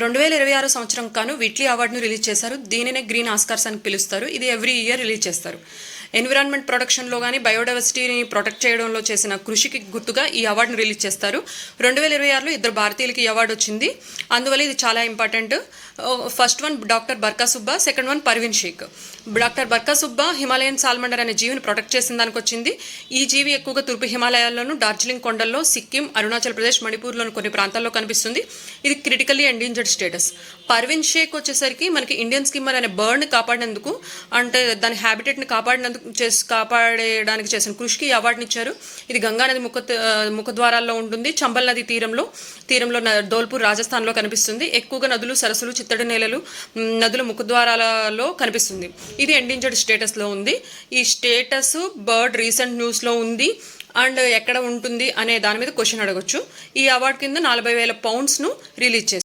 2026 సంవత్సరం కాను వీట్లీ అవార్డును రిలీజ్ చేశారు. దీనినే గ్రీన్ ఆస్కార్స్ అని పిలుస్తారు. ఇది ఎవ్రీ ఇయర్ రిలీజ్ చేస్తారు. ఎన్విరాన్మెంట్ ప్రొటెక్షన్లో కానీ బయోడైవర్సిటీని ప్రొటెక్ట్ చేయడంలో చేసిన కృషికి గుర్తుగా ఈ అవార్డును రిలీజ్ చేస్తారు. 2026లో 2 భారతీయులకి ఈ అవార్డు వచ్చింది. అందువల్ల ఇది చాలా important. First one doctor Barkha Subba, second one Parveen Sheikh. Doctor Barkha Subba Himalayan salamander అనే జీవిని ప్రొటెక్ట్ చేసిన దానికి వచ్చింది. ఈ జీవి ఎక్కువగా తూర్పు హిమాలయాల్లోనూ, డార్జిలింగ్ కొండల్లో, సిక్కిం, అరుణాచల్ ప్రదేశ్, మణిపూర్లోని కొన్ని ప్రాంతాల్లో కనిపిస్తుంది. ఇది critically endangered status. Parveen Shaikh వచ్చేసరికి మనకి ఇండియన్ స్కిమ్మర్ అనే బర్డ్ని కాపాడినందుకు, అంటే దాని హ్యాబిటేట్ని కాపాడడానికి చేసిన కృషికి ఈ అవార్డుని ఇచ్చారు. ఇది గంగా నది ముఖద్వారాల్లో ఉంటుంది. చంబల్ నది తీరంలో ధోల్పూర్ రాజస్థాన్లో కనిపిస్తుంది. ఎక్కువగా నదులు, సరస్సులు, చిత్తడి నేలలు, నదుల ముఖద్వారాలలో కనిపిస్తుంది. ఇది ఎండేంజర్డ్ స్టేటస్లో ఉంది. ఈ స్టేటస్ బర్డ్ రీసెంట్ న్యూస్లో ఉంది అండ్ ఎక్కడ ఉంటుంది అనే దాని మీద క్వశ్చన్ అడగొచ్చు. ఈ అవార్డు కింద 40,000 పౌండ్స్ను రిలీజ్ చేస్తారు.